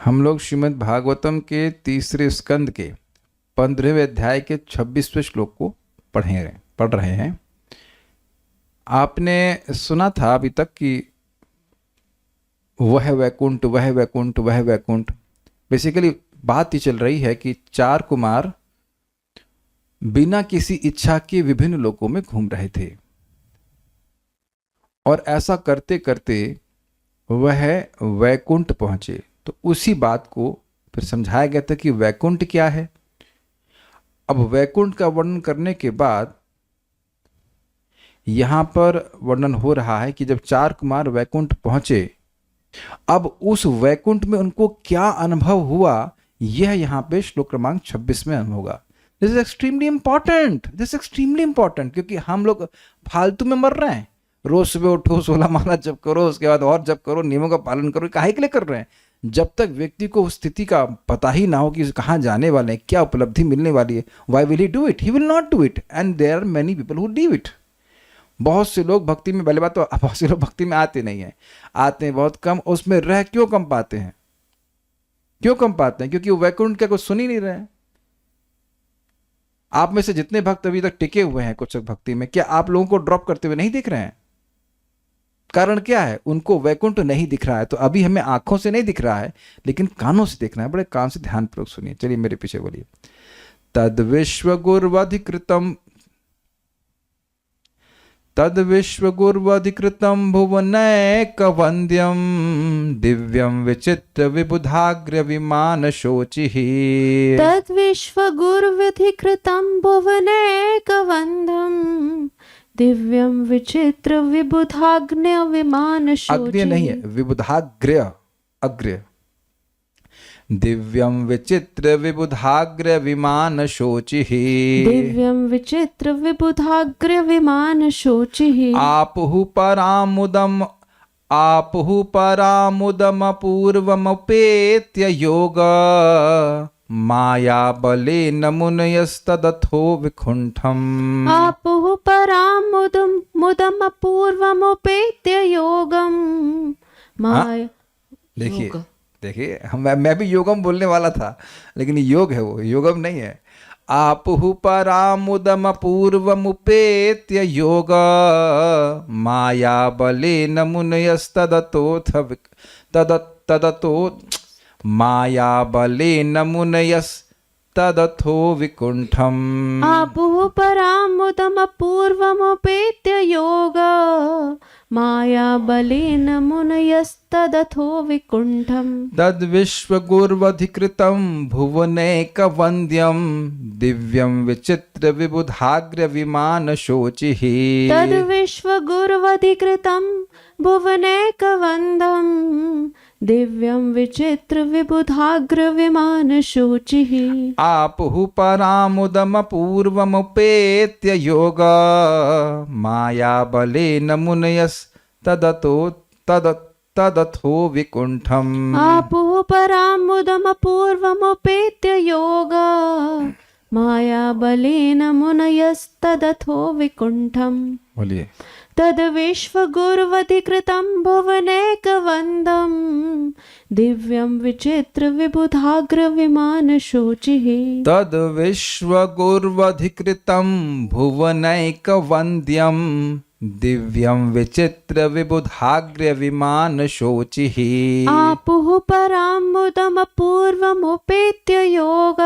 हम लोग श्रीमद् भागवतम के तीसरे स्कंद के 15वें अध्याय के 26वें श्लोक को पढ़ रहे हैं। आपने सुना था अभी तक कि वह वैकुंठ, वह वैकुंठ, वह वैकुंठ। बेसिकली बात ये चल रही है कि चार कुमार बिना किसी इच्छा के विभिन्न लोकों में घूम रहे थे और ऐसा करते करते वह वैकुंठ पहुंचे। तो उसी बात को फिर समझाया गया था कि वैकुंठ क्या है। अब वैकुंठ का वर्णन करने के बाद यहां पर वर्णन हो रहा है कि जब चार कुमार वैकुंठ पहुंचे, अब उस वैकुंठ में उनको क्या अनुभव हुआ, यह यहां पे श्लोक क्रमांक 26 में अनुभव होगा। This is extremely important, this extremely important, क्योंकि हम लोग फालतू में मर रहे हैं। रोज सुबह उठो, 16 माला जप करो, उसके बाद और जप करो, नियमों का पालन करो, काहे के लिए कर रहे हैं? जब तक व्यक्ति को उस स्थिति का पता ही ना हो कि कहाँ जाने वाले हैं, क्या उपलब्धि मिलने वाली है, why will he do it? He will not do it. And there are many people who do it. बहुत से लोग भक्ति में, पहले बात तो बहुत से लोग भक्ति में आते नहीं हैं, आते हैं बहुत कम। उसमें रह क्यों कम पाते हैं? क्यों कम पाते हैं? क्योंकि वो वैकुंठ का कुछ सुन ही नहीं रहे हैं। आप में से जितने भक्त अभी तक टिके हुए हैं कुछ भक्ति में, क्या आप लोगों को ड्रॉप करते हुए नहीं दिख रहे हैं? कारण क्या है? उनको वैकुंठ नहीं दिख रहा है। तो अभी हमें आंखों से नहीं दिख रहा है, लेकिन कानों से देखना है। बड़े कान से ध्यान पूर्वक सुनिए। चलिए मेरे पीछे बोलिए। तद विश्वगुर्वधिकृतम भुवनैकवन्द्यं दिव्यं विचित्र विबुधाग्र विमान शोचिः। तद विश्वगुर्वधिकृतं भुवनैकवन्द्यं दिव्यं विचित्र विबुधाग्न्य विमान शोचिः। अग्न्य नहीं है, विबुधाग्र्य, अग्र्य। दिव्यं विचित्र विबुधाग्र विमान शोचिः। दिव्यं विचित्र विबुधाग्र विमान शोचिः। आपुः परामुदमपूर्वमुपेत्य योग माया बलेन मुनयस्तदथो विकुण्ठम्। आपुः परामुदमपूर्वमुपेत्य योगम माया। देखिए मैं भी योगम बोलने वाला था, लेकिन योग है, वो योगम नहीं है। आपुः परामुदमपूर्वमुपेत्य योग माया बलेन मुनयस्तदतो माया बलेन मुनयस्तदथो विकुण्ठम्। आपुः परामुदमपूर्वमुपेत्य योग माया बलेन मुनयस्तदथो विकुण्ठम्। तद्विश्वगुर्वधिकृतं भुवनैकवन्द्यं दिव्यं विचित्र विबुधाग्र विमान शोचिः। तद्विश्वगुर्वधिकृतं भुवनैकवन्द्यं दिव्यं विचित्र विबुधाग्र विमान शोचिः। आपुः परामुदमपूर्वमुपेत्य योग माया बलेन मुनयस्तदथो विकुण्ठम्। आपुः परामुदमपूर्वमुपेत्य योग माया बलेन मुनयस्तदथो विकुण्ठम्। बोलिए। तद विश्वगुर्वधिकृतं भुवनैकवन्द्यं दिव्यं विचित्र विबुधाग्र विमान शोचिः। तद विश्वगुर्वधिकृतं भुवनैकवन्द्यं दिव्यं विचित्र विबुधाग्र विमान शोचिः। आपुः परामुदमपूर्वमुपेत्य योग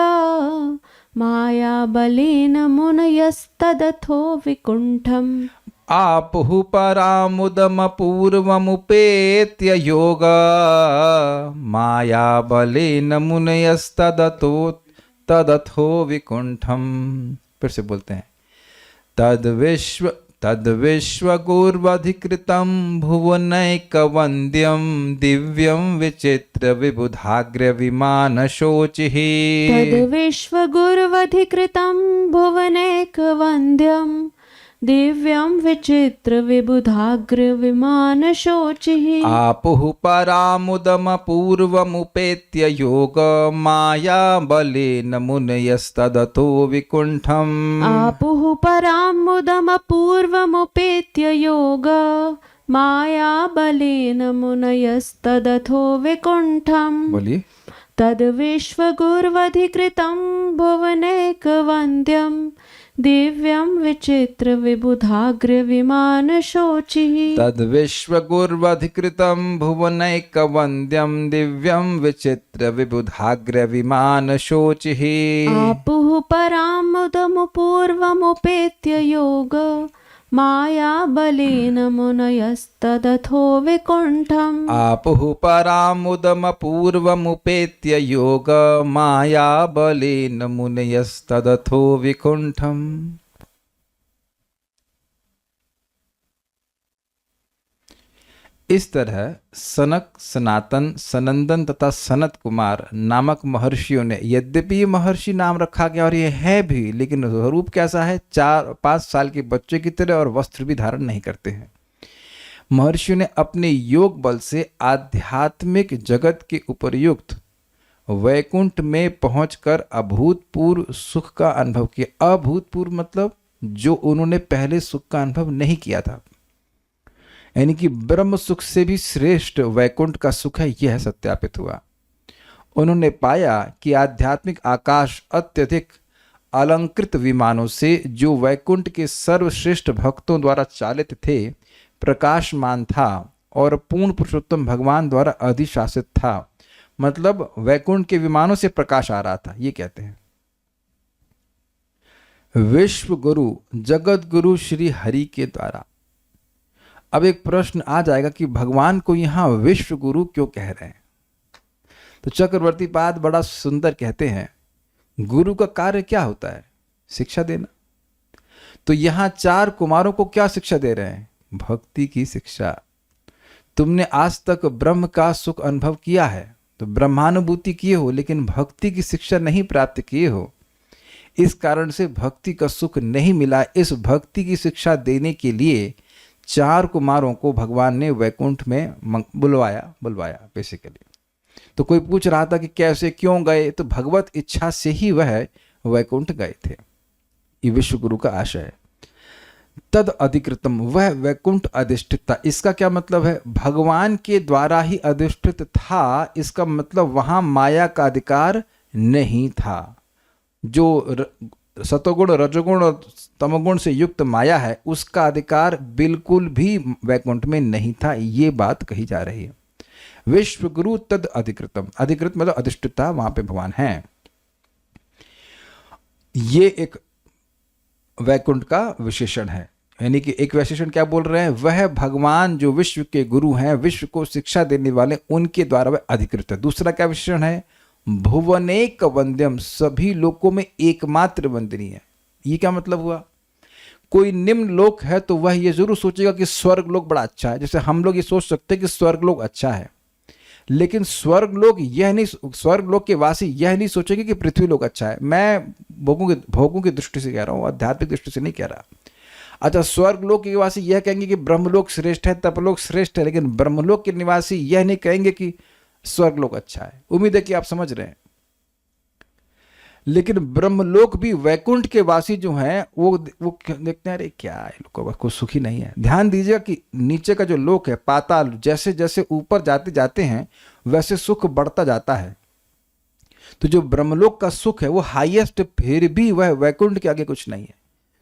माया बलेन मुनयस्तदथो विकुण्ठम्। आपुः परामुदमपूर्वमुपेत्य योग माया बलेन मुनयस्तदथो विकुण्ठम्। फिर से बोलते हैं। तद्विश्वगुर्वधिकृतं भुवनैकवन्द्यं दिव्यं विचित्र विबुधाग्र विमान शोचिः। तद्विश्वगुर्वधिकृतं भुवनैकवन्द्यं दिव्यं विचित्र विबुधाग्र विमान शोचिः। आपुः परामुदमपूर्वमुपेत्य योग माया बलेन मुनयस्तदथो विकुण्ठम्। आपुः परामुदमपूर्वमुपेत्य योग माया बलेन मुनयस्तदथो विकुण्ठम्। बोलिए। तद्विश्वगुर्वधिकृतं भुवनैकवन्द्यं दिव्यं विचित्रविबुधाग्रविमानशोचिः तद्विश्वगुर्वधिकृतं भुवनैकवन्द्यं दिव्यं विचित्र विबुधाग्र विमान शोचिः आपुः परामुदमुपूर्वमुपेत्य योग मायाबलेन मुनयस्तदथो विकुण्ठम् आपुः परामुदमपूर्वमुपेत्य योग माया बलेन मुनयस्तदथो विकुण्ठम्। इस तरह सनक, सनातन, सनंदन तथा सनत कुमार नामक महर्षियों ने, यद्यपि ये महर्षि नाम रखा गया और ये है भी, लेकिन स्वरूप कैसा है, 4-5 साल के बच्चे की तरह, और वस्त्र भी धारण नहीं करते हैं। महर्षियों ने अपने योग बल से आध्यात्मिक जगत के उपर्युक्त वैकुंठ में पहुंचकर अभूतपूर्व सुख का अनुभव किया। अभूतपूर्व मतलब जो उन्होंने पहले सुख का अनुभव नहीं किया था, यानी कि ब्रह्म सुख से भी श्रेष्ठ वैकुंठ का सुख है, यह सत्यापित हुआ। उन्होंने पाया कि आध्यात्मिक आकाश अत्यधिक अलंकृत विमानों से, जो वैकुंठ के सर्वश्रेष्ठ भक्तों द्वारा चालित थे, प्रकाशमान था और पूर्ण पुरुषोत्तम भगवान द्वारा अधिशासित था। मतलब वैकुंठ के विमानों से प्रकाश आ रहा था, ये कहते हैं। विश्व गुरु जगत गुरु श्री हरि के द्वारा। अब एक प्रश्न आ जाएगा कि भगवान को यहां विश्व गुरु क्यों कह रहे हैं? तो चक्रवर्ती पाद बड़ा सुंदर कहते हैं, गुरु का कार्य क्या होता है? शिक्षा देना। तो यहां 4 कुमारों को क्या शिक्षा दे रहे हैं? भक्ति की शिक्षा। तुमने आज तक ब्रह्म का सुख अनुभव किया है, तो ब्रह्मानुभूति किए हो, लेकिन भक्ति की शिक्षा नहीं प्राप्त किए हो। इस कारण से भक्ति का सुख नहीं मिला। इस भक्ति की शिक्षा देने के लिए 4 कुमारों को भगवान ने वैकुंठ में बुलवाया बेसिकली। तो कोई पूछ रहा था कि कैसे, क्यों गए? तो भगवत इच्छा से ही वह वैकुंठ गए थे। ये विश्व गुरु का आशय है। तद अधिकृतम, वह वैकुंठ अधिष्ठित था। इसका क्या मतलब है? भगवान के द्वारा ही अधिष्ठित था। इसका मतलब वहां माया का अधिकार नहीं था। जो सतोगुण, रजोगुण और तमोगुण से युक्त माया है, उसका अधिकार बिल्कुल भी वैकुंठ में नहीं था। ये बात कही जा रही है। विश्व गुरु तद अधिकृतम, अधिकृत मतलब अधिष्ठित था, वहां पे भगवान है। ये एक वैकुंठ का विशेषण है। यानी कि एक विशेषण क्या बोल रहे हैं? वह भगवान जो विश्व के गुरु हैं, विश्व को शिक्षा देने वाले, उनके द्वारा वह अधिकृत है। दूसरा क्या विशेषण है? भुवनेक वंद्यम, सभी लोकों में एकमात्र वंदनीय है। ये क्या मतलब हुआ? कोई निम्न लोक है तो वह ये जरूर सोचेगा कि स्वर्ग लोक बड़ा अच्छा है। जैसे हम लोग ये सोच सकते हैं कि स्वर्ग लोक अच्छा है, लेकिन स्वर्ग लोक के वासी यह नहीं सोचेंगे कि पृथ्वी लोक अच्छा है। मैं भोगों की दृष्टि से कह रहा हूँ, आध्यात्मिक दृष्टि से नहीं कह रहा। अच्छा, स्वर्ग लोक के निवासी यह कहेंगे कि ब्रह्मलोक श्रेष्ठ है, तपलोक श्रेष्ठ है, लेकिन ब्रह्मलोक के निवासी यह नहीं कहेंगे कि स्वर्गलोक अच्छा है। उम्मीद है कि आप समझ रहे हैं। लेकिन ब्रह्मलोक भी वैकुंठ के वासी जो हैं वो देखते हैं, अरे क्या है, लोग को सुखी नहीं है। ध्यान दीजिएगा कि नीचे का जो लोक है, पाताल, जैसे जैसे ऊपर जाते जाते हैं वैसे सुख बढ़ता जाता है। तो जो ब्रह्मलोक का सुख है वो हाईएस्ट, फिर भी वह वैकुंठ के आगे कुछ नहीं है।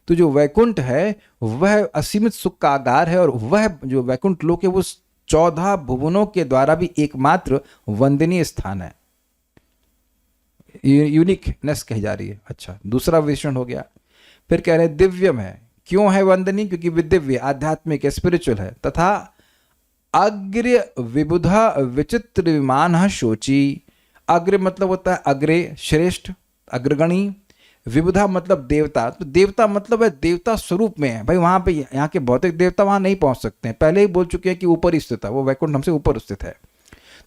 तो जो वैकुंठ है वह असीमित सुख का आगार है, और वह जो वैकुंठ लोक है वो 14 भुवनों के द्वारा भी एकमात्र वंदनीय स्थान है। यूनिकनेस कही जा रही है। अच्छा, दूसरा विशेषण हो गया। फिर कह रहे हैं दिव्यम है। क्यों है वंदनीय? क्योंकि दिव्य, आध्यात्मिक, स्पिरिचुअल है। तथा अग्र विबुधा विचित्र विमान शोची। अग्र मतलब होता है अग्रे, श्रेष्ठ, अग्रगणी। विबुधा मतलब देवता। तो देवता मतलब है देवता स्वरूप में है। भाई वहां पे यहाँ के भौतिक देवता वहां नहीं पहुंच सकते हैं, पहले ही बोल चुके हैं कि ऊपर स्थित है, वो वैकुंठ हमसे ऊपर स्थित है।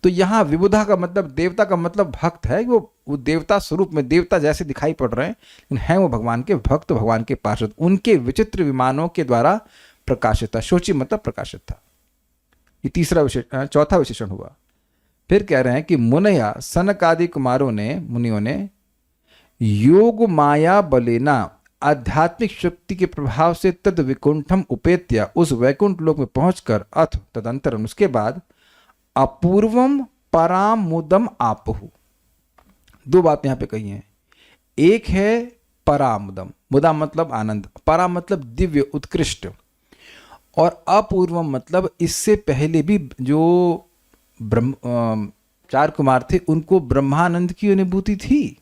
तो यहाँ विबुधा का मतलब देवता का मतलब भक्त है। वो देवता स्वरूप में, देवता जैसे दिखाई पड़ रहे हैं, लेकिन हैं वो भगवान के भक्त, भगवान के पार्षद। उनके विचित्र विमानों के द्वारा प्रकाशित था। शोची मतलब प्रकाशित था। ये चौथा विशेषण हुआ। फिर कह रहे हैं कि मुनया, सनक आदि कुमारों ने, मुनियों ने योग माया बलेना, आध्यात्मिक शक्ति के प्रभाव से तद विकुंठम उपेत्या, उस वैकुंठ लोक में पहुंचकर, अथ तदंतरम, उसके बाद अपूर्वम परामुदम आपुहु, दो बात यहाँ पे कही हैं। एक है परामुदम, मुदा मतलब आनंद, परा मतलब दिव्य उत्कृष्ट, और अपूर्वम मतलब इससे पहले भी जो चार कुमार थे उनको ब्रह्मानंद की अनुभूति थी,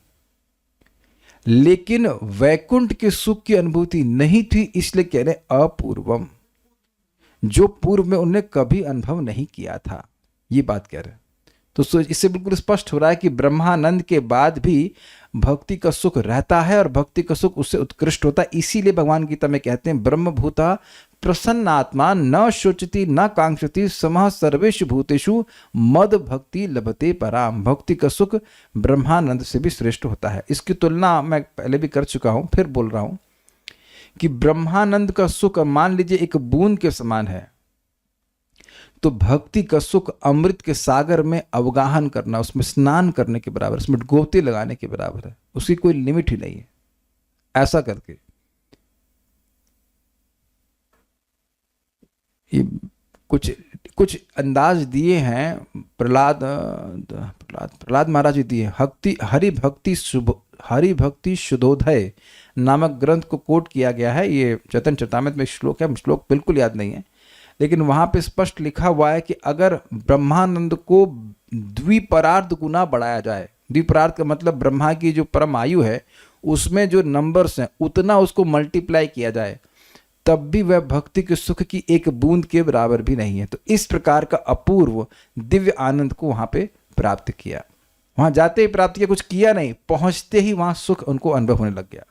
लेकिन वैकुंठ के सुख की अनुभूति नहीं थी, इसलिए कह रहे अपूर्वम, जो पूर्व में उन्हें कभी अनुभव नहीं किया था, ये बात कह रहे हैं। तो इससे बिल्कुल स्पष्ट हो रहा है कि ब्रह्मानंद के बाद भी भक्ति का सुख रहता है और भक्ति का सुख उससे उत्कृष्ट होता है। इसीलिए भगवान गीता में कहते हैं ब्रह्मभूता प्रसन्नात्मा न शोचति न कांक्षति समः सर्वेषु भूतेषु मद भक्ति लभते पराम। भक्ति का सुख ब्रह्मानंद से भी श्रेष्ठ होता है। इसकी तुलना मैं पहले भी कर चुका हूं, फिर बोल रहा हूं कि ब्रह्मानंद का सुख मान लीजिए एक बूंद के समान है, तो भक्ति का सुख अमृत के सागर में अवगाहन करना, उसमें स्नान करने के बराबर, उसमें गोते लगाने के बराबर है, उसकी कोई लिमिट ही नहीं है। ऐसा करके ये कुछ अंदाज दिए हैं प्रहलाद महाराज जी दिए। हरि भक्ति शुद्धोदय नामक ग्रंथ को कोट किया गया है। ये चैतन्य चरितामृत में श्लोक है, श्लोक बिल्कुल याद नहीं है, लेकिन वहां पे स्पष्ट लिखा हुआ है कि अगर ब्रह्मानंद को द्विपरार्ध गुना बढ़ाया जाए, द्विपरार्ध का मतलब ब्रह्मा की जो परम आयु है उसमें जो नंबर्स हैं उतना उसको मल्टीप्लाई किया जाए, तब भी वह भक्ति के सुख की एक बूंद के बराबर भी नहीं है। तो इस प्रकार का अपूर्व दिव्य आनंद को वहां पे प्राप्त किया। वहां जाते ही प्राप्त किया, कुछ किया नहीं, पहुंचते ही वहां सुख उनको अनुभव होने लग गया।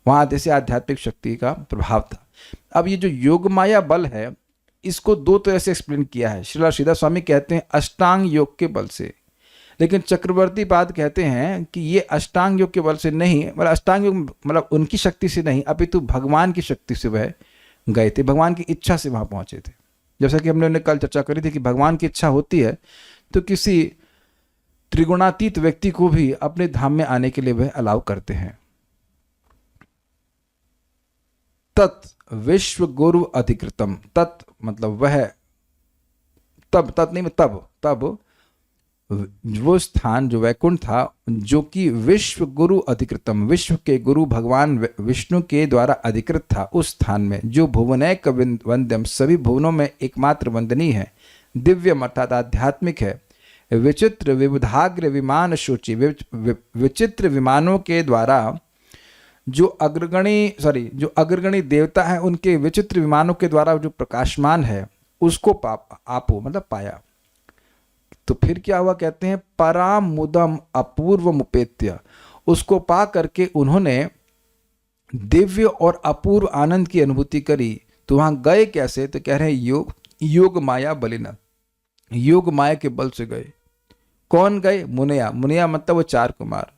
वहां जैसे आध्यात्मिक शक्ति का प्रभाव था। अब ये जो योग माया बल है इसको दो तरह से एक्सप्लेन किया है। श्रीला श्रीधर स्वामी कहते हैं अष्टांग योग के बल से, लेकिन चक्रवर्ती पाद कहते हैं कि ये अष्टांग योग के बल से नहीं, मतलब अष्टांग योग मतलब उनकी शक्ति से नहीं, अपितु भगवान की शक्ति से वह गए थे, भगवान की इच्छा से वहां पहुंचे थे। जैसा कि हमने कल चर्चा करी थी कि भगवान की इच्छा होती है तो किसी त्रिगुणातीत व्यक्ति को भी अपने धाम में आने के लिए वह अलाउ करते हैं। तत् विश्व गुरु अधिकृतम, तत् मतलब वह, तब, तत् नहीं तब वो स्थान जो वैकुंठ था जो कि विश्व गुरु अधिकृतम, विश्व के गुरु भगवान विष्णु के द्वारा अधिकृत था, उस स्थान में जो भुवनैक वंद्यम, सभी भुवनों में एकमात्र वंदनीय है, दिव्यम अर्थात आध्यात्मिक है, विचित्र विबुधाग्र विमान सूची, विचित्र विमानों के द्वारा जो अग्रगणी देवता है उनके विचित्र विमानों के द्वारा जो प्रकाशमान है उसको आपो मतलब पाया। तो फिर क्या हुआ, कहते हैं पराम मुदम अपूर्व मुपेत्य, उसको पा करके उन्होंने दिव्य और अपूर्व आनंद की अनुभूति करी। तो वहां गए कैसे, तो कह रहे हैं योग माया बलिना, योग माया के बल से गए। कौन गए, मुनिया मतलब वो चार कुमार,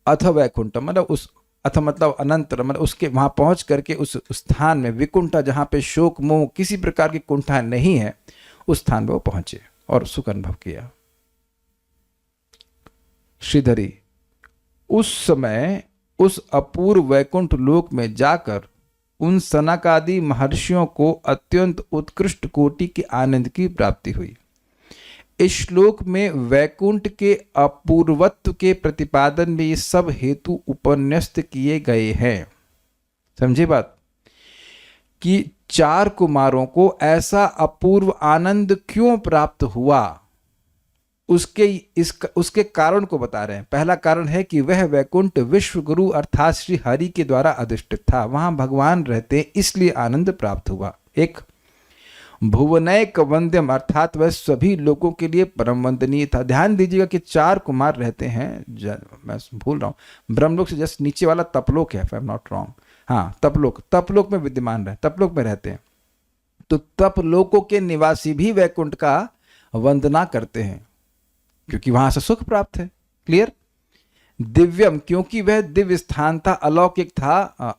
अथ वैकुंठ मतलब उस, अथ मतलब अनंतर मतलब उसके वहां पहुंच करके उस स्थान में विकुंठा जहां पे शोक मोह किसी प्रकार की कुंठा नहीं है उस स्थान पर वो पहुंचे और सुख अनुभव किया। श्रीधरी उस समय उस अपूर्व वैकुंठ लोक में जाकर उन सनकादि महर्षियों को अत्यंत उत्कृष्ट कोटि के आनंद की प्राप्ति हुई। इस श्लोक में वैकुंठ के अपूर्वत्व के प्रतिपादन में ये सब हेतु उपन्यस्त किए गए हैं। समझे बात, कि चार कुमारों को ऐसा अपूर्व आनंद क्यों प्राप्त हुआ, उसके कारण को बता रहे हैं। पहला कारण है कि वह वैकुंठ विश्व गुरु अर्थात श्री हरि के द्वारा अधिष्ठित था, वहां भगवान रहते इसलिए आनंद प्राप्त हुआ। एक भुवनैक वंद्यम अर्थात वह सभी लोगों के लिए परम वंदनीय था। ध्यान दीजिएगा कि चार कुमार रहते हैं, मैं भूल रहा हूं, ब्रह्मलोक से जस्ट नीचे वाला तपलोक है, if I am not wrong, हाँ तपलोक में विद्यमान रहे, तपलोक में रहते हैं। तो तपलोकों के निवासी भी वैकुंठ का वंदना करते हैं क्योंकि वहां से सुख प्राप्त है। क्लियर। दिव्यम क्योंकि वह दिव्य स्थान था, अलौकिक था,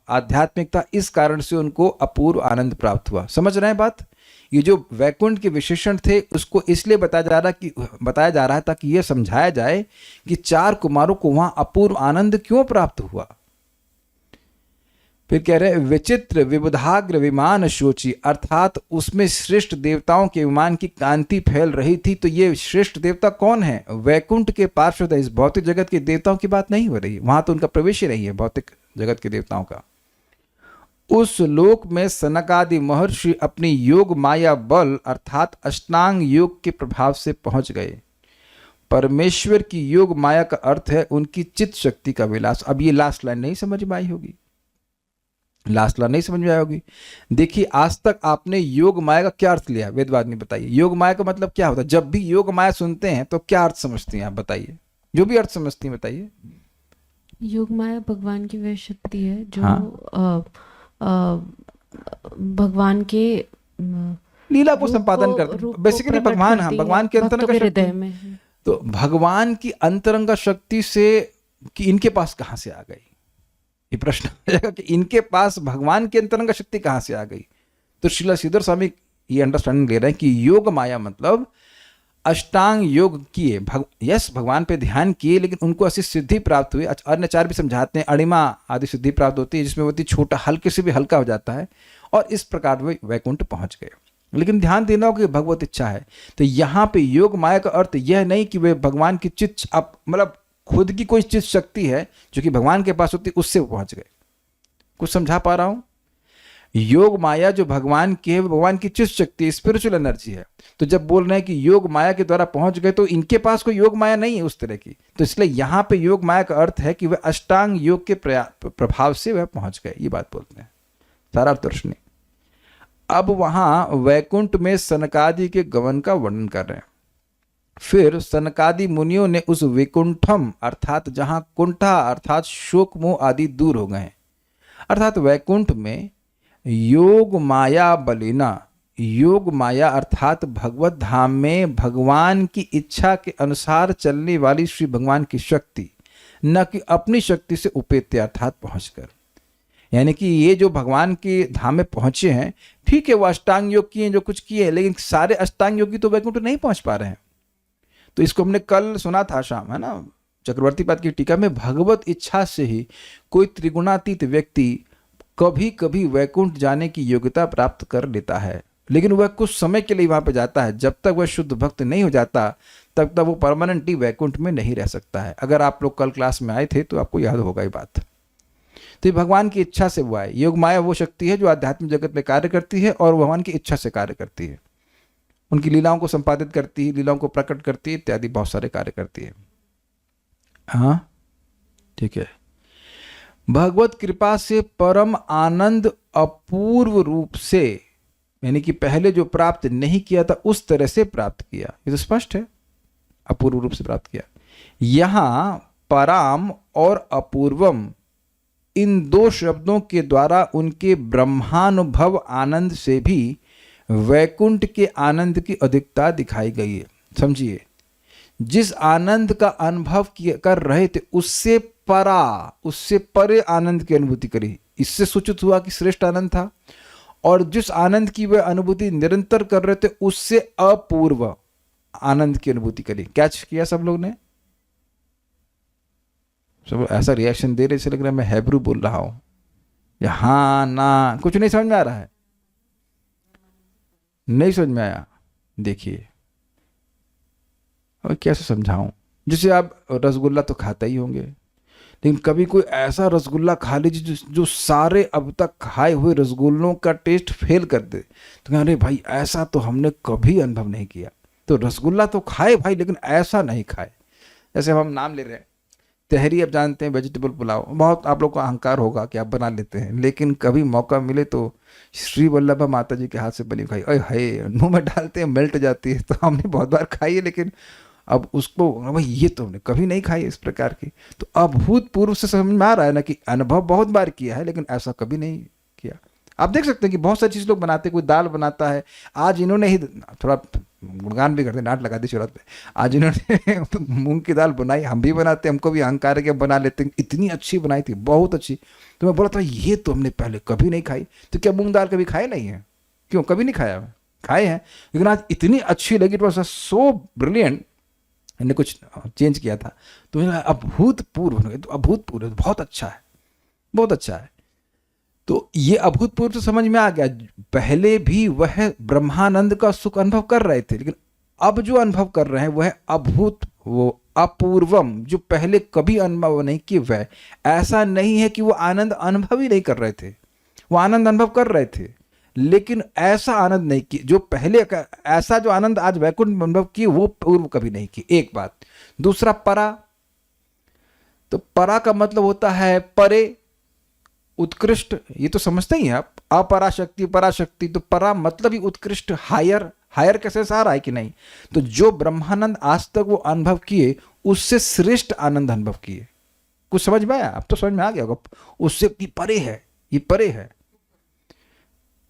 आध्यात्मिक था, इस कारण से उनको अपूर्व आनंद प्राप्त हुआ। समझ रहे हैं बात। ये जो वैकुंठ के विशेषण थे उसको इसलिए बताया जा रहा है ताकि यह समझाया जाए कि चार कुमारों को वहां अपूर्व आनंद क्यों प्राप्त हुआ। फिर कह रहे हैं विचित्र विबुधाग्र विमान शोची, अर्थात उसमें श्रेष्ठ देवताओं के विमान की कांति फैल रही थी। तो ये श्रेष्ठ देवता कौन है? वैकुंठ के पार्षद। इस भौतिक जगत के देवताओं की बात नहीं हो रही, वहां तो उनका प्रवेश ही नहीं है भौतिक जगत के देवताओं का। उस लोक में सनकादि महर्षि अपनी योग माया बल अर्थात अष्टांग योग के प्रभाव से पहुंच गए। परमेश्वर की योग माया का अर्थ है उनकी चित्त शक्ति का विलास। अब ये लास्ट लाइन नहीं समझ में आई होगी, लास्ट लाइन नहीं समझ में आई होगी। देखिए, आज तक आपने योग माया का क्या अर्थ लिया? वेदवाद में बताइए, योग माया का मतलब क्या होता है? जब भी योग माया सुनते हैं तो क्या अर्थ समझती हैं आप? बताइए, जो भी अर्थ समझती हैं बताइए। योग माया भगवान की वह शक्ति है जो भगवान के लीला को संपादन करते, बेसिकली भगवान, हाँ, भगवान के अंतरंग हृदय में। तो भगवान की अंतरंग शक्ति से कि इनके पास कहां से आ गई, ये प्रश्न आएगा कि इनके पास भगवान की अंतरंग शक्ति कहां से आ गई। तो श्रीला श्रीधर स्वामी ये अंडरस्टैंडिंग ले रहे हैं कि योग माया मतलब अष्टांग योग किए, यस भगवान पे ध्यान किए, लेकिन उनको ऐसी सिद्धि प्राप्त हुई। अन्यचार भी समझाते हैं, अणिमा आदि सिद्धि प्राप्त होती है जिसमें वो छोटा हल्के से भी हल्का हो जाता है और इस प्रकार वे वैकुंठ पहुंच गए। लेकिन ध्यान देना होगा कि भगवत इच्छा है। तो यहाँ पे योग माया का अर्थ यह नहीं कि वे भगवान की चित्त मतलब खुद की कोई चित्त शक्ति है जो कि भगवान के पास होती, उससे वो पहुंच गए। कुछ समझा पा रहा हूं? योग माया जो भगवान की है, भगवान की चित्त शक्ति, स्पिरिचुअल एनर्जी है। तो जब बोल रहे हैं कि योग माया के द्वारा पहुंच गए, तो इनके पास कोई योग माया नहीं है उस तरह की। तो इसलिए यहां पे योग माया का अर्थ है कि वह अष्टांग योग के प्रभाव से वह पहुंच गए, ये बात बोलते हैं। सारा अर्थ दर्शनी। अब वहां वैकुंठ में सनकादि के गमन का वर्णन कर रहे हैं। फिर सनकादि मुनियों ने उस वैकुंठम अर्थात जहां कुंठा अर्थात शोक मोह आदि दूर हो गए, अर्थात वैकुंठ में योग माया बलिना, योग माया अर्थात भगवत धाम में भगवान की इच्छा के अनुसार चलने वाली श्री भगवान की शक्ति, न कि अपनी शक्ति से उपेत्य अर्थात पहुंचकर। यानी कि ये जो भगवान के धाम में पहुंचे हैं, ठीक है वो अष्टांग योग किए जो कुछ किए, लेकिन सारे अष्टांग योगी तो वैकुंठ नहीं पहुंच पा रहे हैं। तो इसको हमने कल सुना था शाम, है ना, चक्रवर्ती पाद की टीका में, भगवत इच्छा से ही कोई त्रिगुणातीत व्यक्ति कभी कभी वैकुंठ जाने की योग्यता प्राप्त कर लेता है, लेकिन वह कुछ समय के लिए वहां पर जाता है। जब तक वह शुद्ध भक्त नहीं हो जाता तब तक वो परमानेंटली वैकुंठ में नहीं रह सकता है। अगर आप लोग कल क्लास में आए थे तो आपको याद होगा ये बात। तो भगवान की इच्छा से हुआ है। योग माया वो शक्ति है जो आध्यात्मिक जगत में कार्य करती है और भगवान की इच्छा से कार्य करती है, उनकी लीलाओं को संपादित करती है, लीलाओं को प्रकट करती है, इत्यादि बहुत सारे कार्य करती है। हाँ ठीक है। भगवत कृपा से परम आनंद अपूर्व रूप से, यानी कि पहले जो प्राप्त नहीं किया था उस तरह से प्राप्त किया, ये तो स्पष्ट है, अपूर्व रूप से प्राप्त किया। यहां पराम और अपूर्वम इन दो शब्दों के द्वारा उनके ब्रह्मानुभव आनंद से भी वैकुंठ के आनंद की अधिकता दिखाई गई है। समझिए, जिस आनंद का अनुभव कर रहे थे उससे परे आनंद की अनुभूति करी। इससे सूचित हुआ कि श्रेष्ठ आनंद था, और जिस आनंद की वह अनुभूति निरंतर कर रहे थे उससे अपूर्व आनंद की अनुभूति करी। कैच किया सब लोग ने? सब ऐसा रिएक्शन दे रहे, लग रहा है मैं हैब्रू बोल रहा हूं या हाँ ना, कुछ नहीं समझ में आ रहा है, नहीं समझ में आया। देखिए और कैसे समझाऊं। जैसे आप रसगुल्ला तो खाते ही होंगे, लेकिन कभी कोई ऐसा रसगुल्ला खा लीजिए जो सारे अब तक खाए हुए रसगुल्लों का टेस्ट फेल कर दे, तो कह अरे भाई ऐसा तो हमने कभी अनुभव नहीं किया। तो रसगुल्ला तो खाए भाई, लेकिन ऐसा नहीं खाए। जैसे हम नाम ले रहे हैं तहरी, आप जानते हैं वेजिटेबल पुलाव, बहुत आप लोग को अहंकार होगा कि आप बना लेते हैं, लेकिन कभी मौका मिले तो श्री वल्लभा माता जी के हाथ से बनी खाई, अरे हाय मुंह में डालते हैं मेल्ट जाती है। तो हमने बहुत बार खाई है, लेकिन अब उसको भाई ये तो हमने कभी नहीं खाई इस प्रकार की। तो अभूतपूर्व से समझ में आ रहा है ना कि अनुभव बहुत बार किया है, लेकिन ऐसा कभी नहीं किया। आप देख सकते हैं कि बहुत सारी चीज़ लोग बनाते हैं, कोई दाल बनाता है, आज इन्होंने ही थोड़ा गुणगान भी करते, डांट लगा दी शुरुआत में, आज इन्होंने मूंग की दाल बनाई, हम भी बनाते, हमको भी अहंकार है कि बना लेते हैं, इतनी अच्छी बनाई थी, बहुत अच्छी। तो मैं बोला था ये तो हमने पहले कभी नहीं खाई। तो क्या मूंग दाल कभी खाए नहीं है? क्यों कभी नहीं खाया? खाए हैं, लेकिन आज इतनी अच्छी लगी, तो सो ब्रिलियंट, मैंने कुछ चेंज किया था तो अभूतपूर्व, तो अभूतपूर्व, बहुत अच्छा है, बहुत अच्छा है। तो ये अभूतपूर्व तो समझ में आ गया, पहले भी वह ब्रह्मानंद का सुख अनुभव कर रहे थे, लेकिन अब जो अनुभव कर रहे हैं वह वो अपूर्वम, जो पहले कभी अनुभव नहीं किए। वह ऐसा नहीं है कि वो आनंद अनुभव ही नहीं कर रहे थे, वो आनंद अनुभव कर रहे थे, लेकिन ऐसा आनंद नहीं किए जो पहले ऐसा जो आनंद आज वैकुंठ में अनुभव किए वो पूर्व कभी नहीं किए। एक बात। दूसरा, परा। तो परा का मतलब होता है परे, उत्कृष्ट। ये तो समझते ही हैं आप, अपराशक्ति पराशक्ति। तो परा मतलब ही उत्कृष्ट, हायर। हायर कैसे आ रहा है कि नहीं? तो जो ब्रह्मानंद आज तक वो अनुभव किए उससे श्रेष्ठ आनंद अनुभव किए। कुछ समझ में आया? अब तो समझ में आ गया होगा। उससे भी परे है, ये परे है,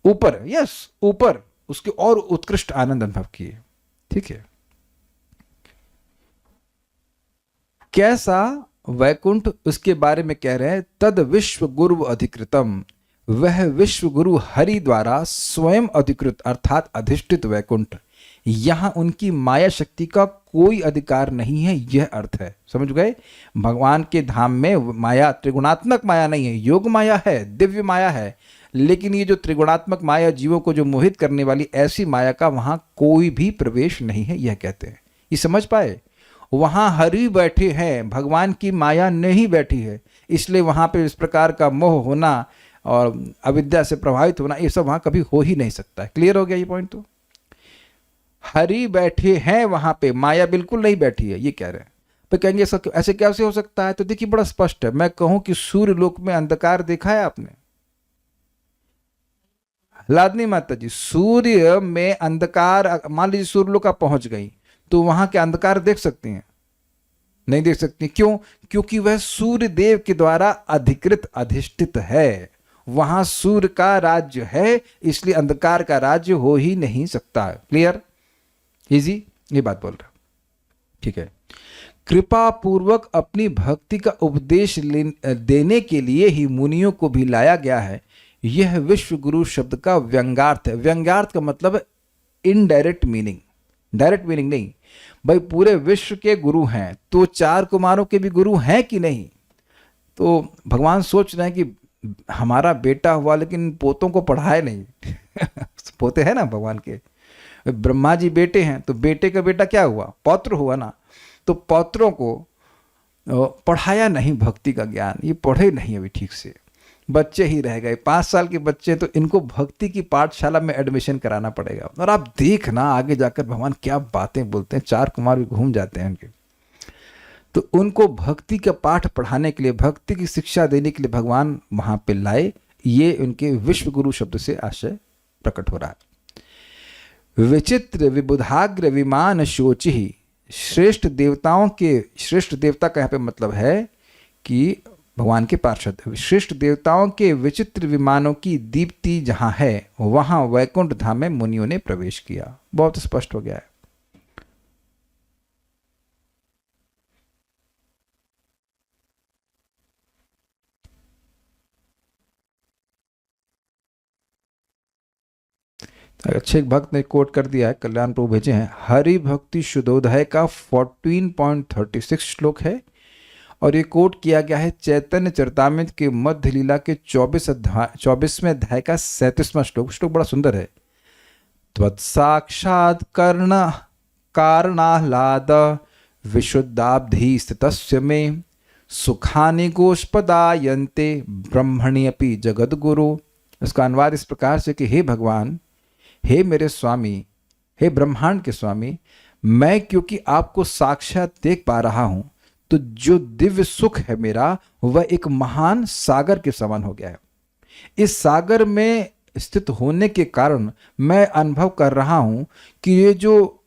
ऊपर। यस, ऊपर, उसके और उत्कृष्ट आनंद अनुभव किए। ठीक है। कैसा वैकुंठ, उसके बारे में कह रहे हैं, तद विश्व गुरु अधिकृतम, वह विश्व गुरु हरि द्वारा स्वयं अधिकृत अर्थात अधिष्ठित वैकुंठ। यहां उनकी माया शक्ति का कोई अधिकार नहीं है, यह अर्थ है। समझ गए? भगवान के धाम में माया त्रिगुणात्मक माया नहीं है, योग माया है, दिव्य माया है, लेकिन ये जो त्रिगुणात्मक माया जीवों को जो मोहित करने वाली ऐसी माया का वहां कोई भी प्रवेश नहीं है, यह कहते हैं। ये समझ पाए? वहां हरि बैठे हैं, भगवान की माया नहीं बैठी है, इसलिए वहां पे इस प्रकार का मोह होना और अविद्या से प्रभावित होना, ये सब वहां कभी हो ही नहीं सकता है। क्लियर हो गया ये पॉइंट? तो हरि बैठे हैं वहां पे, माया बिल्कुल नहीं बैठी है, ये कह रहे हैं। तो कहेंगे ऐसे कैसे हो सकता है? तो देखिए बड़ा स्पष्ट है। मैं कहूं कि सूर्य लोक में अंधकार देखा है आपने? लादनी माता जी, सूर्य में अंधकार, मान लीजिए सूर्य लोक आप पहुंच गई तो वहां के अंधकार देख सकती हैं? नहीं देख सकती। क्यों? क्योंकि वह सूर्य देव के द्वारा अधिकृत अधिष्ठित है, वहां सूर्य का राज्य है, इसलिए अंधकार का राज्य हो ही नहीं सकता। क्लियर? इजी? ये बात बोल रहा। ठीक है। कृपा पूर्वक अपनी भक्ति का उपदेश देने के लिए ही मुनियों को भी लाया गया है। यह विश्व गुरु शब्द का व्यंग्यार्थ है। व्यंग्यार्थ का मतलब इनडायरेक्ट मीनिंग, डायरेक्ट मीनिंग नहीं। भाई पूरे विश्व के गुरु हैं, तो चार कुमारों के भी गुरु हैं कि नहीं? तो भगवान सोच रहे हैं कि हमारा बेटा हुआ लेकिन पोतों को पढ़ाए नहीं। पोते हैं ना भगवान के, ब्रह्मा जी बेटे हैं, तो बेटे का बेटा क्या हुआ? पौत्र हुआ ना। तो पौत्रों को पढ़ाया नहीं भक्ति का ज्ञान, ये पढ़े नहीं अभी ठीक से, बच्चे ही रह गए। 5 साल के बच्चे, तो इनको भक्ति की पाठशाला में एडमिशन कराना पड़ेगा। और आप देखना आगे जाकर भगवान क्या बातें बोलते हैं, 4 कुमार भी घूम जाते हैं उनके। तो उनको भक्ति का पाठ पढ़ाने के लिए, भक्ति की शिक्षा देने के लिए भगवान वहां पे लाए। ये उनके विश्व गुरु शब्द से आशय प्रकट हो रहा है। विचित्र विबुधाग्र विमान शोचि, श्रेष्ठ देवताओं के, श्रेष्ठ देवता का यहाँ पे मतलब है कि भगवान के पार्षद, श्रेष्ठ देवताओं के विचित्र विमानों की दीप्ति जहां है वहां वैकुंठ धाम में मुनियों ने प्रवेश किया। बहुत स्पष्ट हो गया है। अच्छे एक भक्त ने कोट कर दिया है, कल्याण प्रभु भेजे हैं, हरि भक्ति शुद्धोदय का 14.36 श्लोक है, और ये कोट किया गया है चैतन्य चरितामृत के मध्य लीला के 24वें अध्याय का 37वां श्लोक। श्लोक बड़ा सुंदर है। त्वत्साक्षात् कर्ण कारणाह्लाद विशुद्धाब्धि स्थितस्य मे सुखानि गोष्पदायन्ते ब्रह्मणि अपि जगद्गुरु। इसका अनुवाद इस प्रकार से कि हे भगवान, हे मेरे स्वामी, हे ब्रह्मांड के स्वामी, मैं क्योंकि आपको साक्षात देख पा रहा हूं, तो जो दिव्य सुख है मेरा वह एक महान सागर के समान हो गया है। इस सागर में स्थित होने के कारण मैं अनुभव कर रहा हूं कि ये जो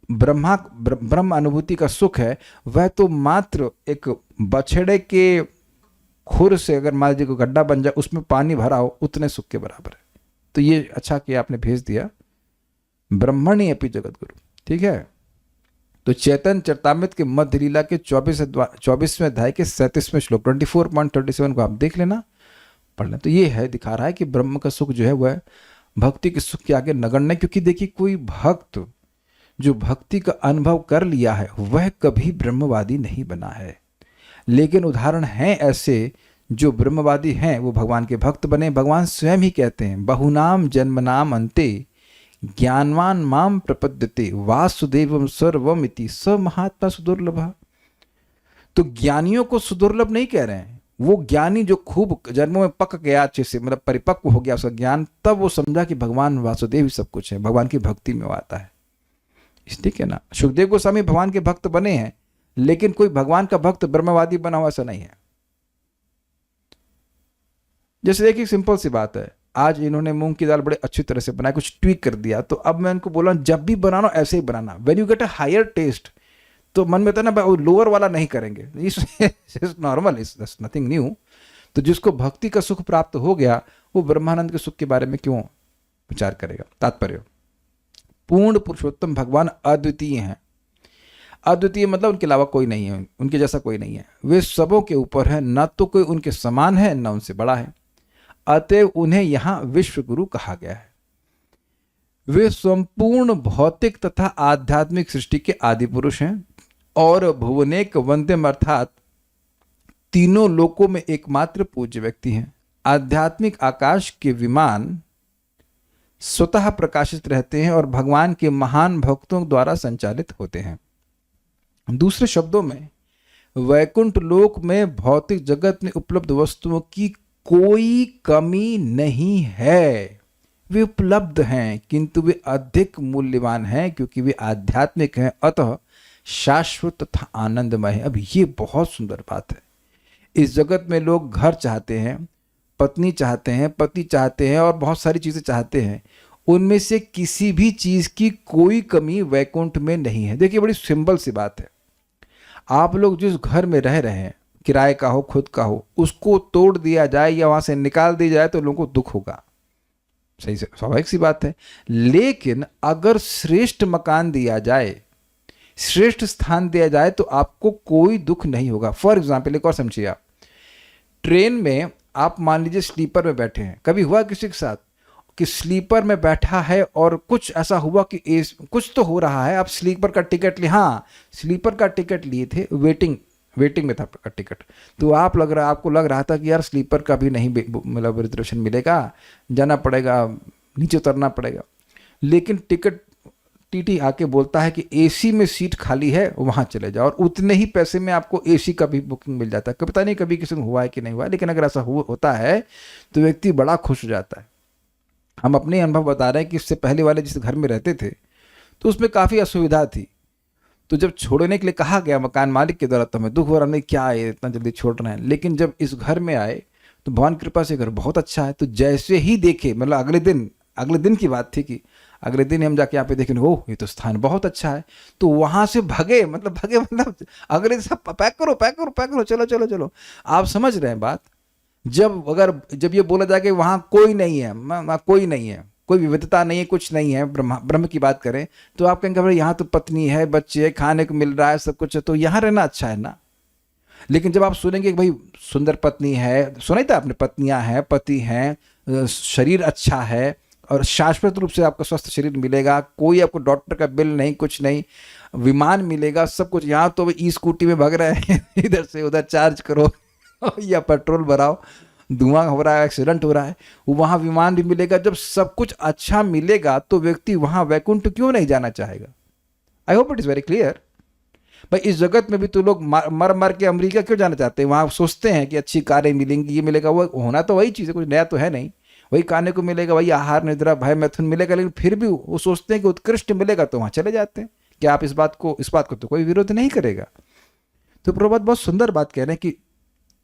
ब्रह्म अनुभूति का सुख है वह तो मात्र एक बछड़े के खुर से अगर मान लीजिए कोई गड्ढा बन जाए उसमें पानी भरा हो उतने सुख के बराबर है। तो ये अच्छा किया आपने भेज दिया, ब्रह्मणि अपि जगद्गुरु। ठीक है। तो चैतन्य चरितामृत के मध्य लीला के 24वें अध्याय के 37वें श्लोक 24.37 को आप देख लेना, पढ़ लें। तो ये है, दिखा रहा है कि ब्रह्म का सुख जो है वह भक्ति के सुख के आगे नगण्य। क्योंकि देखिए कोई भक्त जो भक्ति का अनुभव कर लिया है वह कभी ब्रह्मवादी नहीं बना है, लेकिन उदाहरण हैं ऐसे जो ब्रह्मवादी हैं वो भगवान के भक्त बने। भगवान स्वयं ही कहते हैं, बहुनाम जन्मनाम अन्ते ज्ञानवान माम प्रपद्यते वासुदेवम सर्वमिति स महात्मा सुदुर्लभ। तो ज्ञानियों को सुदुर्लभ नहीं कह रहे हैं, वो ज्ञानी जो खूब जन्मों में पक गया, अच्छे से मतलब परिपक्व हो गया उसका ज्ञान, तब वो समझा कि भगवान वासुदेव ही सब कुछ है, भगवान की भक्ति में वो आता है। इसलिए क्या ना, सुखदेव गोस्वामी भगवान के भक्त बने हैं, लेकिन कोई भगवान का भक्त ब्रह्मवादी बना हुआ ऐसा नहीं है। जैसे एक सिंपल सी बात है, आज इन्होंने मूंग की दाल बड़े अच्छी तरह से बनाया, कुछ ट्वीक कर दिया, तो अब मैं इनको बोला जब भी बनाना ऐसे ही बनाना। When you get a higher test, तो मन में था ना वो लोअर वाला नहीं करेंगे, इस नॉर्मल, इज नथिंग न्यू। तो जिसको भक्ति का सुख प्राप्त हो गया, वो ब्रह्मानंद के सुख के बारे में क्यों विचार करेगा। तात्पर्य, पूर्ण पुरुषोत्तम भगवान अद्वितीय हैं। अद्वितीय मतलब उनके अलावा कोई नहीं है, उनके जैसा कोई नहीं है। वे सबों के ऊपर है, न तो कोई उनके समान है न उनसे बड़ा है। अतएव उन्हें यहां विश्व गुरु कहा गया है। वे संपूर्ण भौतिक तथा आध्यात्मिक सृष्टि के आदि पुरुष हैं और भुवनेक वंद्यम अर्थात तीनों लोकों में एकमात्र पूज्य व्यक्ति हैं। आध्यात्मिक आकाश के विमान स्वतः प्रकाशित रहते हैं और भगवान के महान भक्तों द्वारा संचालित होते हैं। दूसरे शब्दों में, वैकुंठ लोक में भौतिक जगत में उपलब्ध वस्तुओं की कोई कमी नहीं है। वे उपलब्ध हैं, किंतु वे अधिक मूल्यवान हैं क्योंकि वे आध्यात्मिक हैं, अतः शाश्वत तथा आनंदमय है। अब ये बहुत सुंदर बात है। इस जगत में लोग घर चाहते हैं, पत्नी चाहते हैं, पति चाहते हैं और बहुत सारी चीजें चाहते हैं। उनमें से किसी भी चीज की कोई कमी वैकुंठ में नहीं है। देखिए, बड़ी सिंपल सी बात है। आप लोग जिस घर में रह रहे हैं, किराए का हो खुद का हो, उसको तोड़ दिया जाए या वहां से निकाल दी जाए तो लोगों को दुख होगा, सही से स्वाभाविक सी बात है। लेकिन अगर श्रेष्ठ मकान दिया जाए, श्रेष्ठ स्थान दिया जाए, तो आपको कोई दुख नहीं होगा। फॉर एग्जाम्पल, एक और समझिए, आप ट्रेन में आप मान लीजिए स्लीपर में बैठे हैं। कभी हुआ किसी के साथ कि स्लीपर में बैठा है और कुछ ऐसा हुआ कि कुछ तो हो रहा है, आप स्लीपर का टिकट लिए, हाँ स्लीपर का टिकट लिए थे, वेटिंग में था आपका टिकट, तो आपको लग रहा था कि यार स्लीपर का भी नहीं मतलब रिजर्वेशन मिलेगा, जाना पड़ेगा, नीचे उतरना पड़ेगा। लेकिन टिकट टीटी आके बोलता है कि एसी में सीट खाली है, वहाँ चले जाओ, और उतने ही पैसे में आपको एसी का भी बुकिंग मिल जाता है। पता नहीं कभी किसी को हुआ है कि नहीं हुआ, लेकिन अगर ऐसा होता है तो व्यक्ति बड़ा खुश हो जाता है। हम अपने अनुभव बता रहे हैं कि इससे पहले वाले जिस घर में रहते थे तो उसमें काफ़ी असुविधा थी। तो जब छोड़ने के लिए कहा गया मकान मालिक के द्वारा, तो हमें दुख हो रहा, नहीं क्या है इतना जल्दी छोड़ रहे हैं। लेकिन जब इस घर में आए तो भगवान कृपा से घर बहुत अच्छा है। तो जैसे ही देखे, मतलब अगले दिन की बात थी कि अगले दिन हम जाके यहाँ पे देखें, ओह ये तो स्थान बहुत अच्छा है, तो वहां से भागे मतलब अगले दिन सब पैक करो, चलो। आप समझ रहे हैं बात। जब ये बोला जाए कि वहां कोई नहीं है, कोई विविधता नहीं है, कुछ नहीं है, ब्रह्म की बात करें, तो आप कहेंगे भाई यहाँ तो पत्नी है, बच्चे है, खाने को मिल रहा है, सब कुछ है, तो यहाँ रहना अच्छा है ना। लेकिन जब आप सुनेंगे कि भाई सुंदर पत्नी है, सुना था आपने, पत्नियां हैं, पति हैं, शरीर अच्छा है और शाश्वत रूप से आपको स्वस्थ शरीर मिलेगा, कोई आपको डॉक्टर का बिल नहीं, कुछ नहीं, विमान मिलेगा, सब कुछ। यहाँ तो ई स्कूटी में भाग रहे हैं इधर से उधर चार्ज करो या पेट्रोल भराओ, धुआं हो रहा है, एक्सीडेंट हो रहा है, वहाँ विमान भी मिलेगा। जब सब कुछ अच्छा मिलेगा तो व्यक्ति वहाँ वैकुंठ क्यों नहीं जाना चाहेगा। I hope it is very clear. भाई इस जगत में भी तो लोग मर के अमेरिका क्यों जाना चाहते हैं। वहाँ सोचते हैं कि अच्छी कारें मिलेंगी, ये मिलेगा, वो होना तो वही चीज़ है, कुछ नया तो है नहीं, वही खाने को मिलेगा, वही आहार निद्रा भय मैथुन मिलेगा। लेकिन फिर भी वो सोचते हैं कि उत्कृष्ट मिलेगा तो वहाँ चले जाते हैं। क्या आप इस बात को तो कोई विरोध नहीं करेगा। तो प्रभुपाद बहुत सुंदर बात कह रहे हैं कि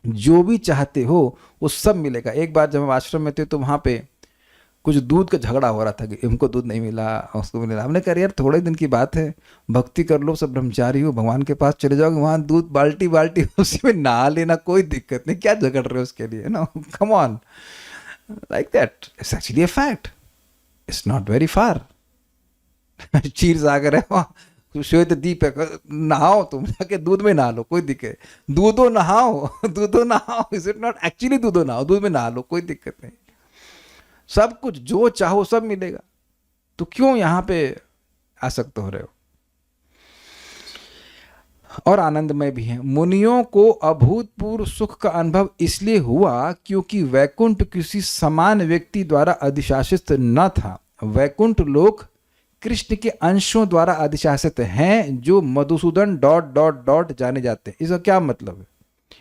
जो भी चाहते हो वो सब मिलेगा। एक बार जब हम आश्रम में थे तो वहाँ पे कुछ दूध का झगड़ा हो रहा था कि हमको दूध नहीं मिला, उसको मिला। हमने कहा यार थोड़े दिन की बात है, भक्ति कर लो, सब ब्रह्मचारी हो, भगवान के पास चले जाओगे, वहाँ दूध बाल्टी उसी में नहा लेना, कोई दिक्कत नहीं, क्या झगड़ रहे हो उसके लिए, no come on, like that. It's actually a fact, it's not very far. Ksheer Sagar है वहाँ, श्वेत दीप है, नहाओ तुम जाके दूध में नहा लो, कोई दिक्कत, दूधो नहाओ, इज इट नॉट एक्चुअली दूधो नहाओ, दूध में नहा लो, कोई दिक्कत नहीं, सब कुछ जो चाहो सब मिलेगा। तो क्यों यहां पे आसक्त हो रहे हो। और आनंदमय भी हैं। मुनियों को अभूतपूर्व सुख का अनुभव इसलिए हुआ क्योंकि वैकुंठ किसी समान व्यक्ति द्वारा अधिशासित न था। वैकुंठ लोक कृष्ण के अंशों द्वारा अधिशासित हैं जो मधुसूदन डॉट डॉट डॉट जाने जाते हैं। इसका क्या मतलब है?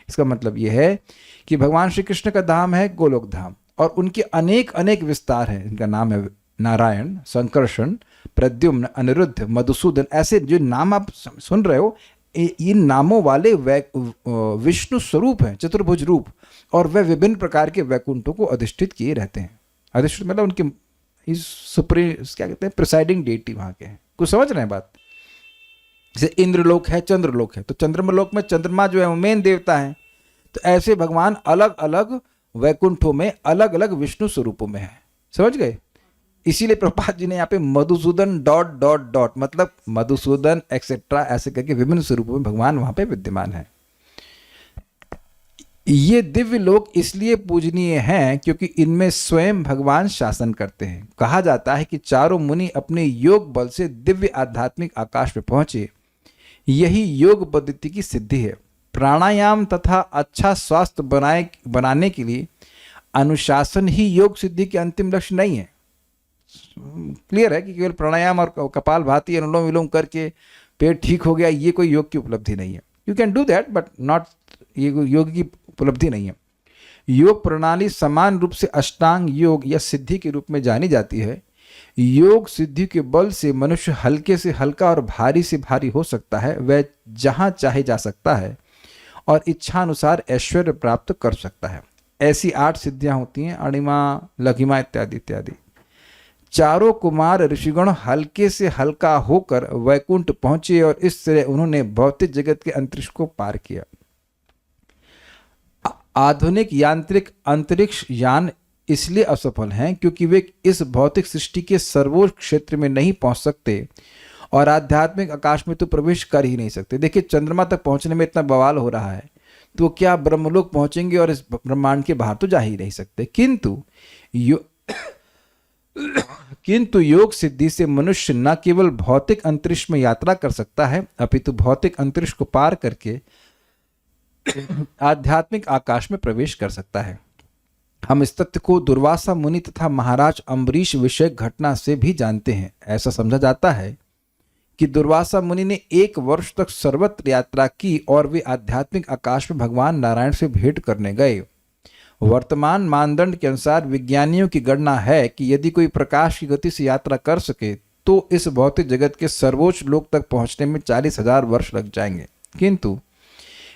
इसका मतलब यह है कि भगवान श्री कृष्ण का धाम है गोलोक धाम और उनके अनेक अनेक विस्तार हैं। इनका नाम है नारायण, संकर्षण, प्रद्युम्न, अनिरुद्ध, मधुसूदन। ऐसे जो नाम आप सुन रहे हो, इन नामों वाले विष्णु स्वरूप हैं, चतुर्भुज रूप, और वह विभिन्न प्रकार के वैकुंठों को अधिष्ठित किए रहते हैं। अधिष्ठित मतलब उनके इस सुप्रीम, क्या कहते हैं, प्रिसाइडिंग डेटी वहाँ के हैं। कुछ समझ रहे हैं बात? जैसे इंद्रलोक है, चंद्रलोक है, तो चंद्रमलोक में चंद्रमा जो है वो मेन देवता है। तो ऐसे भगवान अलग अलग वैकुंठों में अलग अलग विष्णु स्वरूपों में है। समझ गए? इसीलिए प्रभुपाद जी ने यहाँ पे मधुसूदन डॉट डॉट डॉट मतलब मधुसूदन एक्सेट्रा ऐसे करके विभिन्न स्वरूपों में भगवान वहां पे विद्यमान है। ये दिव्य लोक इसलिए पूजनीय हैं क्योंकि इनमें स्वयं भगवान शासन करते हैं। कहा जाता है कि चारों मुनि अपने योग बल से दिव्य आध्यात्मिक आकाश में पहुंचे। यही योग पद्धति की सिद्धि है। प्राणायाम तथा अच्छा स्वास्थ्य बनाने के लिए अनुशासन ही योग सिद्धि के अंतिम लक्ष्य नहीं है। क्लियर है कि केवल प्राणायाम और कपाल भाती, अनुलोम विलोम करके पेट ठीक हो गया, ये कोई योग की उपलब्धि नहीं है। You can do that but not, ये योग की उपलब्धि नहीं है। योग प्रणाली समान रूप से अष्टांग योग या सिद्धि के रूप में जानी जाती है। योग सिद्धि के बल से मनुष्य हल्के से हल्का और भारी से भारी हो सकता है। वह जहां चाहे जा सकता है और इच्छानुसार ऐश्वर्य प्राप्त कर सकता है। ऐसी 8 सिद्धियां होती हैं, अणिमा, लघिमा इत्यादि इत्यादि। चारों कुमार ऋषिगण हल्के से हल्का होकर वैकुंठ पहुंचे और इस तरह उन्होंने भौतिक जगत के अंतरिक्ष को पार किया। आधुनिक यांत्रिक अंतरिक्ष यान इसलिए असफल हैं क्योंकि वे इस भौतिक सृष्टि के सर्वोच्च क्षेत्र में नहीं पहुंच सकते और आध्यात्मिक आकाश में तो प्रवेश कर ही नहीं सकते। देखिए, चंद्रमा तक पहुंचने में इतना बवाल हो रहा है, तो क्या ब्रह्मलोक पहुंचेंगे और इस ब्रह्मांड के बाहर तो जा ही नहीं सकते। किंतु योग सिद्धि से मनुष्य न केवल भौतिक अंतरिक्ष में यात्रा कर सकता है अपितु भौतिक अंतरिक्ष को पार करके आध्यात्मिक आकाश में प्रवेश कर सकता है। हम इस तथ्य को दुर्वासा मुनि तथा महाराज अम्बरीश विषय घटना से भी जानते हैं। ऐसा समझा जाता है कि दुर्वासा मुनि ने 1 वर्ष तक सर्वत्र यात्रा की और वे आध्यात्मिक आकाश में भगवान नारायण से भेंट करने गए। वर्तमान मानदंड के अनुसार विज्ञानियों की गणना है कि यदि कोई प्रकाश की गति से यात्रा कर सके तो इस भौतिक जगत के सर्वोच्च लोक तक पहुंचने में 40,000 वर्ष लग जाएंगे। किंतु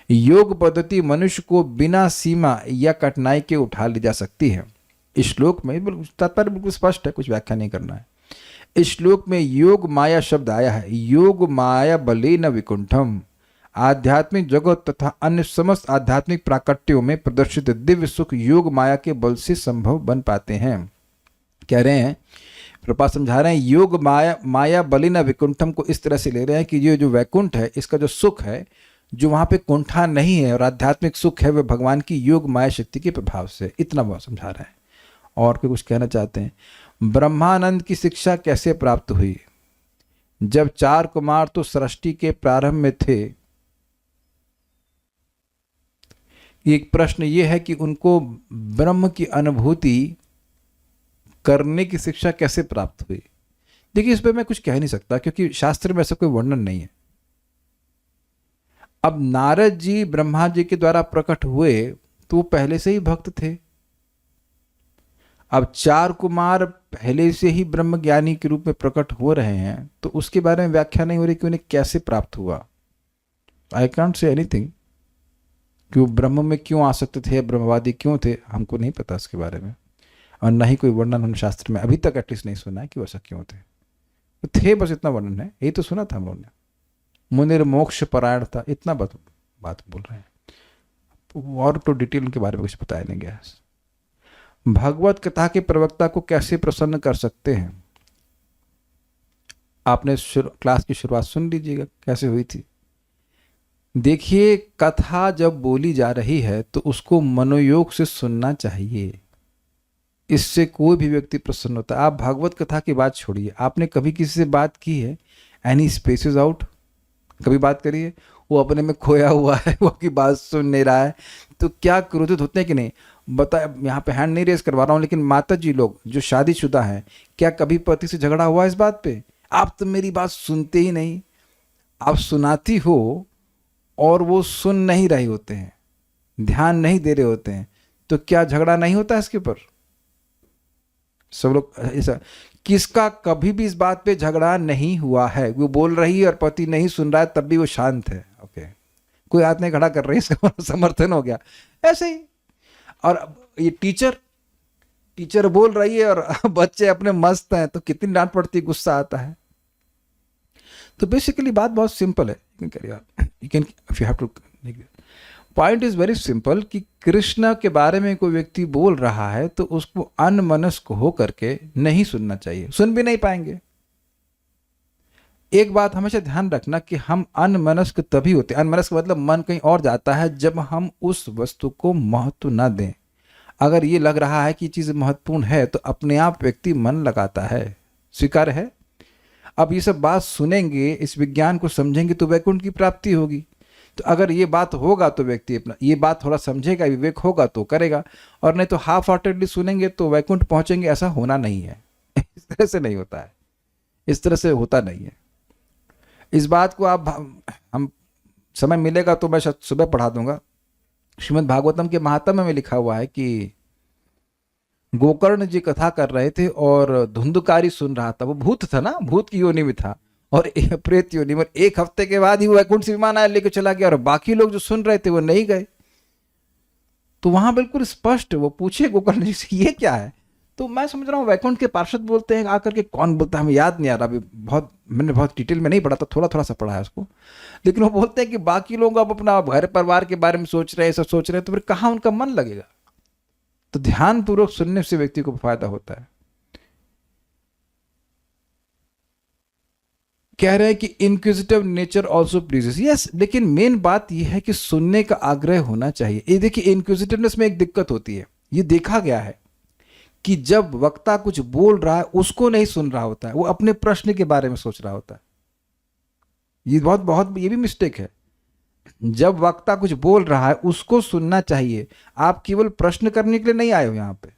योग पद्धति मनुष्य को बिना सीमा या कठिनाई के उठा ले जा सकती है। इस श्लोक में तात्पर्य बिल्कुल स्पष्ट है, कुछ व्याख्या नहीं करना है। इस श्लोक में योग माया शब्द आया है। योग माया बलेन विकुंठम। आध्यात्मिक जगत तथा अन्य समस्त आध्यात्मिक प्राकट्यों में प्रदर्शित दिव्य सुख योग माया के बल से संभव बन पाते हैं। कह रहे हैं, प्रभुपाद समझा रहे हैं, योग माया बलिन विकुंठम को इस तरह से ले रहे हैं कि ये जो वैकुंठ है, इसका जो सुख है, जो वहां पे कुंठा नहीं है और आध्यात्मिक सुख है, वह भगवान की योग माया शक्ति के प्रभाव से। इतना बहुत समझा रहे हैं। और भी कुछ कहना चाहते हैं। ब्रह्मानंद की शिक्षा कैसे प्राप्त हुई? जब 4 कुमार तो सृष्टि के प्रारंभ में थे। एक प्रश्न यह है कि उनको ब्रह्म की अनुभूति करने की शिक्षा कैसे प्राप्त हुई? देखिए, इस पर मैं कुछ कह नहीं सकता क्योंकि शास्त्र में ऐसा कोई वर्णन नहीं है। अब नारद जी ब्रह्मा जी के द्वारा प्रकट हुए तो वो पहले से ही भक्त थे। अब 4 कुमार पहले से ही ब्रह्म ज्ञानी के रूप में प्रकट हो रहे हैं, तो उसके बारे में व्याख्या नहीं हो रही कि उन्हें कैसे प्राप्त हुआ। आई कांट से एनीथिंग कि वो ब्रह्म में क्यों आ सकते थे, ब्रह्मवादी क्यों थे, हमको नहीं पता उसके बारे में, और न ही कोई वर्णन हम शास्त्र में अभी तक एटलीस्ट नहीं सुना है कि वैसा क्यों थे। तो थे, बस इतना वर्णन है, यही तो सुना था हम लोगों ने। मुनिर मोक्ष परायण था, इतना बात बोल रहे हैं, और तो डिटेल उनके बारे में कुछ बताया नहीं गया। भगवत कथा के प्रवक्ता को कैसे प्रसन्न कर सकते हैं? आपने क्लास की शुरुआत सुन लीजिएगा कैसे हुई थी। देखिए, कथा जब बोली जा रही है तो उसको मनोयोग से सुनना चाहिए। इससे कोई भी व्यक्ति प्रसन्न होता है। आप भागवत कथा की बात छोड़िए, आपने कभी किसी से बात की है? Any spaces out? कभी बात करिए, वो अपने में खोया हुआ है, वो की बात सुन नहीं रहा है, तो क्या क्रोधित होते हैं कि नहीं? बता, यहाँ पे हैंड नहीं रेज करवा रहा हूँ, लेकिन माता जी लोग जो शादीशुदा हैं, क्या कभी पति से झगड़ा हुआ इस बात पे? आप तो मेरी बात सुनते ही नहीं, आप सुनाती हो और वो सुन नहीं रहे होते हैं, ध्यान नहीं दे रहे होते हैं, तो क्या झगड़ा नहीं होता इसके ऊपर? सब लोग ऐसा, किसका कभी भी इस बात पे झगड़ा नहीं हुआ है? वो बोल रही है और पति नहीं सुन रहा है, तब भी वो शांत है। ओके, कोई हाथ नहीं खड़ा कर रही है, इसका समर्थन हो गया। ऐसे ही, और ये टीचर बोल रही है और बच्चे अपने मस्त हैं, तो कितनी डांट पड़ती, गुस्सा आता है। तो बेसिकली बात बहुत सिंपल है, you can if you have to, point is very simple कि कृष्ण के बारे में कोई व्यक्ति बोल रहा है तो उसको अनमनस्क हो करके नहीं सुनना चाहिए, सुन भी नहीं पाएंगे। एक बात हमेशा ध्यान रखना कि हम अनमनस्क तभी होते हैं, अनमनस्क मतलब मन कहीं और जाता है, जब हम उस वस्तु को महत्व ना दें। अगर ये लग रहा है कि चीज़ महत्वपूर्ण है तो अपने आप व्यक्ति मन लगाता है, स्वीकार है। अब ये सब बात सुनेंगे, इस विज्ञान को समझेंगे तो वैकुंठ की प्राप्ति होगी। तो अगर ये बात होगा तो व्यक्ति अपना ये बात थोड़ा समझेगा, विवेक होगा तो करेगा, और नहीं तो हाफ हार्टेडली सुनेंगे तो वैकुंठ पहुंचेंगे, ऐसा होना नहीं है। इस तरह से नहीं होता है, इस तरह से होता नहीं है। इस बात को आप, हम समय मिलेगा तो मैं शायद सुबह पढ़ा दूंगा। श्रीमद् भागवतम के महात्म्य में लिखा हुआ है कि गोकर्ण जी कथा कर रहे थे और धुंधकारी सुन रहा था। वो भूत था ना, भूत की योनि में था, और प्रेत योनि में। एक हफ्ते के बाद ही वो वैकुंठ से विमान आया, लेके चला गया, और बाकी लोग जो सुन रहे थे वो नहीं गए। तो वहां बिल्कुल स्पष्ट वो पूछे गोकर्ण जी से, ये क्या है? तो मैं समझ रहा हूँ वैकुंठ के पार्षद बोलते हैं आकर के, कौन बोलता है हमें याद नहीं आ रहा, अभी मैंने बहुत डिटेल में नहीं पढ़ा था, थोड़ा थोड़ा सा पढ़ा है उसको। लेकिन वो बोलते हैं कि बाकी लोग अब अपना घर परिवार के बारे में सोच रहे हैं, सब सोच रहे हैं, तो फिर कहाँ उनका मन लगेगा? तो ध्यान पूर्वक सुनने से व्यक्ति को फायदा होता है। कह रहे हैं कि inquisitive nature also pleases, yes, लेकिन मेन बात यह है कि सुनने का आग्रह होना चाहिए। ये देखिए, इंक्विजिटिवनेस में एक दिक्कत होती है, ये देखा गया है कि जब वक्ता कुछ बोल रहा है उसको नहीं सुन रहा होता है, वो अपने प्रश्न के बारे में सोच रहा होता है। ये बहुत बहुत ये भी मिस्टेक है। जब वक्ता कुछ बोल रहा है उसको सुनना चाहिए। आप केवल प्रश्न करने के लिए नहीं आए हो यहाँ पे।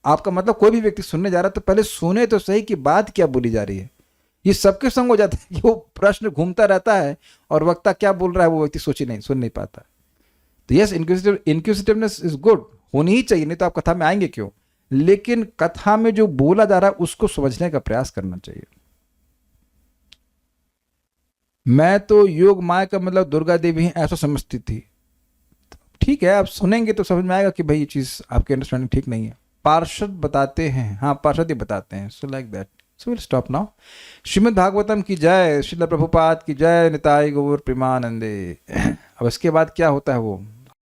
आपका मतलब कोई भी व्यक्ति सुनने जा रहा है तो पहले सुने तो सही कि बात क्या बोली जा रही है। ये सबके संग हो जाता है कि वो प्रश्न घूमता रहता है और वक्ता क्या बोल रहा है वो व्यक्ति सोच ही नहीं, सुन नहीं पाता। तो यस, इंक्विजिटिवनेस इज गुड, होनी ही चाहिए, नहीं तो आप कथा में आएंगे क्यों? लेकिन कथा में जो बोला जा रहा है उसको समझने का प्रयास करना चाहिए। मैं तो योग माया का मतलब दुर्गा देवी हैं ऐसा समझती थी। ठीक है, आप सुनेंगे तो समझ में आएगा कि भाई ये चीज आपके अंडरस्टैंडिंग ठीक नहीं है। पार्षद बताते हैं, हाँ पार्षद ही बताते हैं, so like that. So will stop now. Shrimad Bhagavatam की जय, श्रील प्रभुपाद की जय, निताई गौर प्रेमानंदे। अब इसके बाद क्या होता है वो